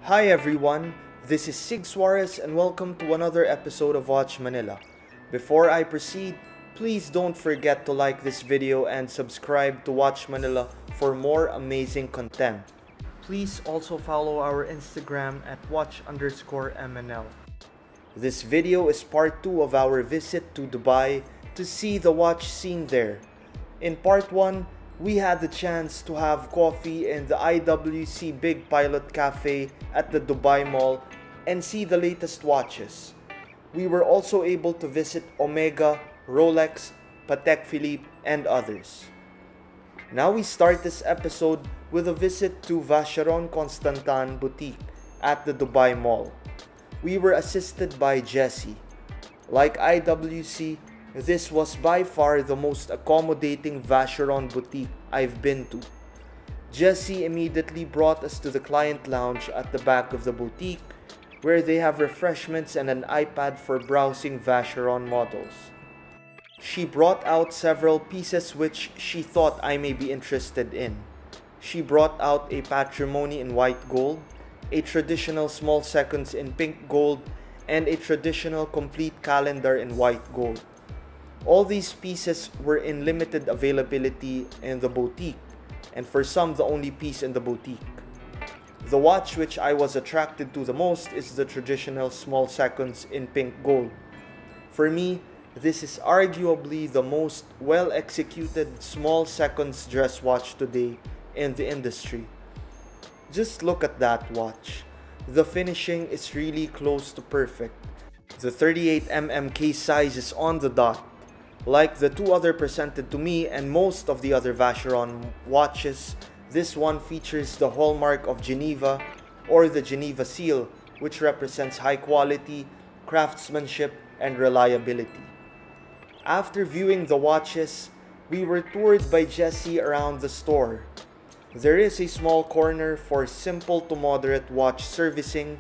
Hi everyone, this is Sig Suarez and welcome to another episode of Watch Manila. Before I proceed, please don't forget to like this video and subscribe to Watch Manila for more amazing content. Please also follow our Instagram at watch_MNL. This video is part 2 of our visit to Dubai to see the watch scene there. In part 1, we had the chance to have coffee in the IWC Big Pilot Cafe at the Dubai Mall and see the latest watches. We were also able to visit Omega, Rolex, Patek Philippe, and others. Now we start this episode with a visit to Vacheron Constantin boutique at the Dubai Mall. We were assisted by Jessie. Like IWC, this was by far the most accommodating Vacheron boutique I've been to. Jessie immediately brought us to the client lounge at the back of the boutique, where they have refreshments and an iPad for browsing Vacheron models. She brought out several pieces which she thought I may be interested in. She brought out a patrimony in white gold, a traditional small seconds in pink gold, and a traditional complete calendar in white gold. All these pieces were in limited availability in the boutique, and for some the only piece in the boutique. The watch which I was attracted to the most is the traditional small seconds in pink gold. For me, this is arguably the most well-executed small seconds dress watch today in the industry. Just look at that watch. The finishing is really close to perfect. The 38mm case size is on the dot. Like the two other presented to me and most of the other Vacheron watches, this one features the hallmark of Geneva or the Geneva seal, which represents high quality, craftsmanship, and reliability. After viewing the watches, we were toured by Jessie around the store. There is a small corner for simple to moderate watch servicing.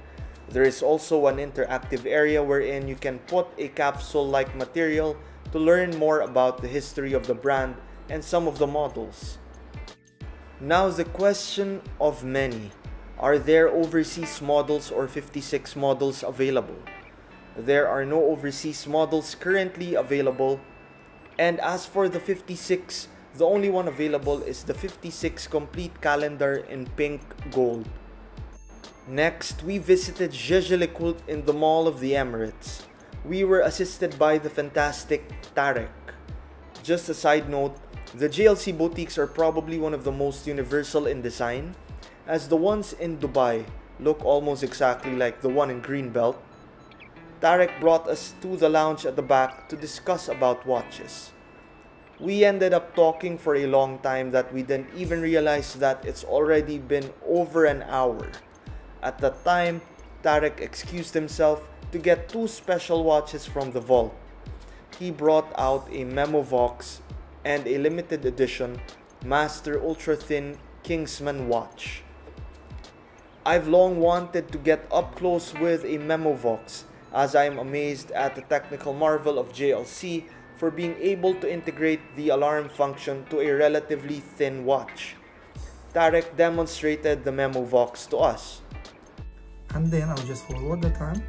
There is also an interactive area wherein you can put a capsule-like material to learn more about the history of the brand and some of the models. Now the question of many, are there overseas models or 56 models available? There are no overseas models currently available, and as for the 56, the only one available is the 56 complete calendar in pink gold. Next, we visited Jaeger-LeCoultre in the Mall of the Emirates. We were assisted by the fantastic Patek. Just a side note, the JLC boutiques are probably one of the most universal in design, as the ones in Dubai look almost exactly like the one in Greenbelt. Patek brought us to the lounge at the back to discuss about watches. We ended up talking for a long time that we didn't even realize that it's already been over an hour. At that time, Patek excused himself to get two special watches from the vault. He brought out a Memo Vox and a limited edition Master Ultra Thin Kingsman watch. I've long wanted to get up close with a Memo Vox, as I am amazed at the technical marvel of JLC for being able to integrate the alarm function to a relatively thin watch. Patek demonstrated the Memo Vox to us. And then I'll just forward the time.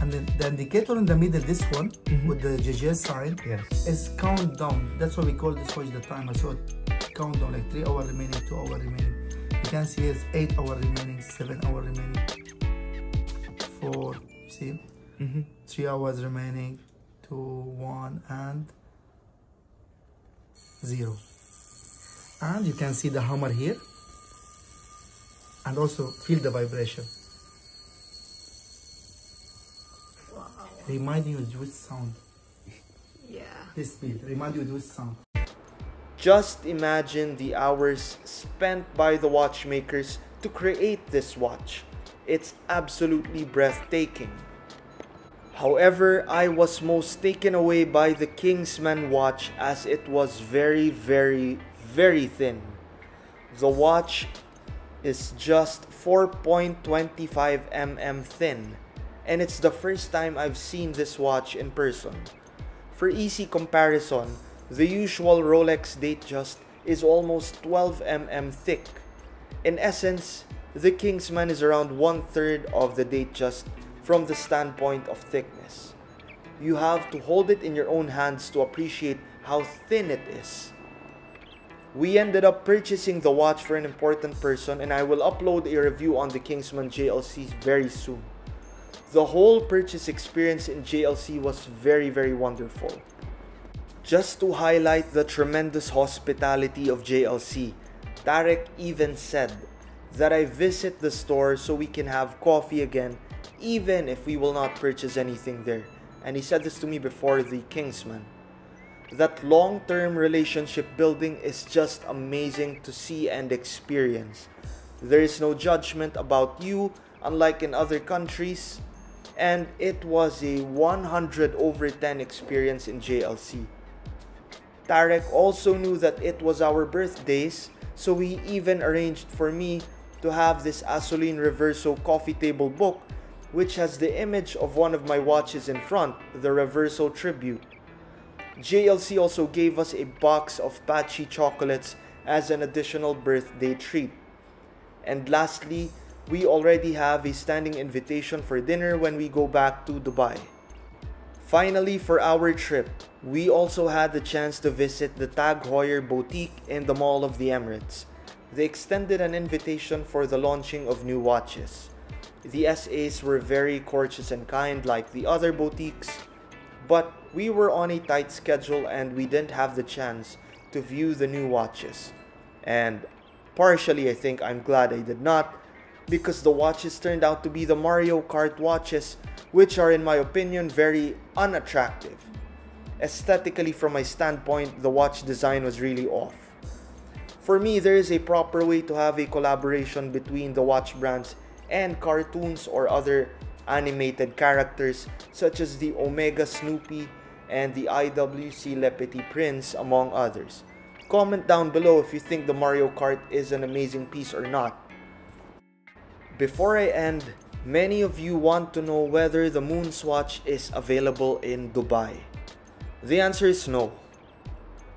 And then the indicator in the middle, this one, with the GG sign, is countdown. That's what we call this watch the timer. So countdown, like 3 hours remaining, 2 hours remaining. You can see it's 8 hours remaining, 7 hours remaining, 4, see? 3 hours remaining, 2, 1, and 0. And you can see the hammer here. And also feel the vibration. Reminding you with sound. Yeah. This beat, remind you with sound. Just imagine the hours spent by the watchmakers to create this watch. It's absolutely breathtaking. However, I was most taken away by the Kingsman watch as it was very thin. The watch is just 4.25 mm thin, and it's the first time I've seen this watch in person. For easy comparison, the usual Rolex Datejust is almost 12 mm thick. In essence, the Kingsman is around 1/3 of the Datejust from the standpoint of thickness. You have to hold it in your own hands to appreciate how thin it is. We ended up purchasing the watch for an important person, and I will upload a review on the Kingsman JLC very soon. The whole purchase experience in JLC was very wonderful. Just to highlight the tremendous hospitality of JLC, Tarek even said that I visit the store so we can have coffee again even if we will not purchase anything there. And he said this to me before the Kingsman. That long-term relationship building is just amazing to see and experience. There is no judgment about you, unlike in other countries, and it was a 100/10 experience in JLC. Tarek also knew that it was our birthdays, so he even arranged for me to have this Asolin Reverso coffee table book, which has the image of one of my watches in front, the Reverso Tribute. JLC also gave us a box of Patchy chocolates as an additional birthday treat. And lastly, we already have a standing invitation for dinner when we go back to Dubai. Finally, for our trip, we also had the chance to visit the TAG Heuer boutique in the Mall of the Emirates. They extended an invitation for the launching of new watches. The SAs were very courteous and kind like the other boutiques, but we were on a tight schedule and we didn't have the chance to view the new watches. And partially I think I'm glad I did not, because the watches turned out to be the Mario Kart watches, which are in my opinion very unattractive. Aesthetically, from my standpoint, the watch design was really off. For me, there is a proper way to have a collaboration between the watch brands and cartoons or other animated characters such as the Omega Snoopy and the IWC Le Petit Prince, among others. Comment down below if you think the Mario Kart is an amazing piece or not. Before I end, many of you want to know whether the MoonSwatch is available in Dubai. The answer is no.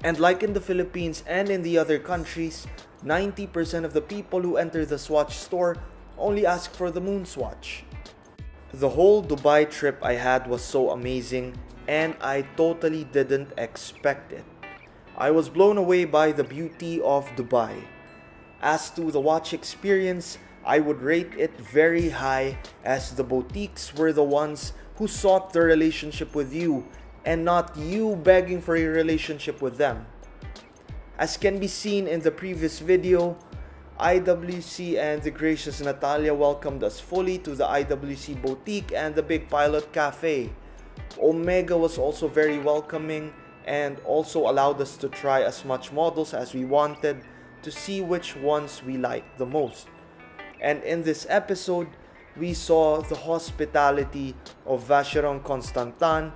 And like in the Philippines and in the other countries, 90% of the people who enter the Swatch store only ask for the MoonSwatch. The whole Dubai trip I had was so amazing, and I totally didn't expect it. I was blown away by the beauty of Dubai. As to the watch experience, I would rate it very high, as the boutiques were the ones who sought the relationship with you and not you begging for a relationship with them. As can be seen in the previous video, IWC and the gracious Natalia welcomed us fully to the IWC boutique and the Big Pilot Cafe. Omega was also very welcoming and also allowed us to try as much models as we wanted to see which ones we liked the most. And in this episode, we saw the hospitality of Vacheron Constantin,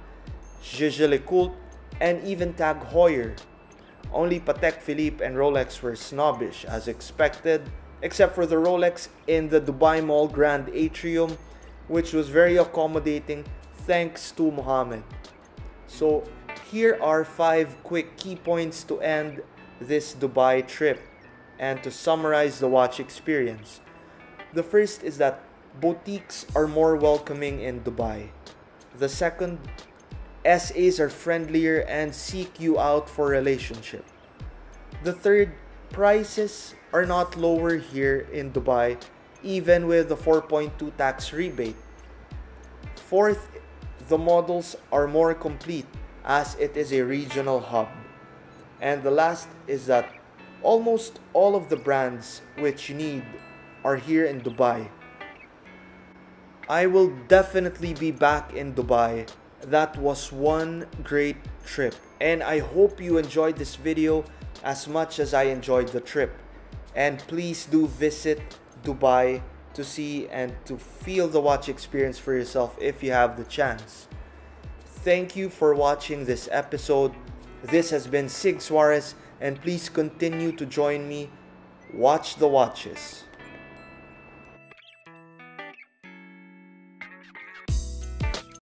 Jaeger-LeCoultre, and even TAG Heuer. Only Patek Philippe and Rolex were snobbish as expected, except for the Rolex in the Dubai Mall Grand Atrium, which was very accommodating thanks to Mohammed. So here are 5 quick key points to end this Dubai trip and to summarize the watch experience. The first is that boutiques are more welcoming in Dubai. The second, SAs are friendlier and seek you out for a relationship. The third, prices are not lower here in Dubai, even with the 4.2 tax rebate. Fourth, the models are more complete as it is a regional hub. And the last is that almost all of the brands which you need are here in Dubai. I will definitely be back in Dubai. That was one great trip, and I hope you enjoyed this video as much as I enjoyed the trip. And please do visit Dubai to see and to feel the watch experience for yourself if you have the chance. Thank you for watching this episode. This has been Sig Suarez, and please continue to join me. Watch the watches.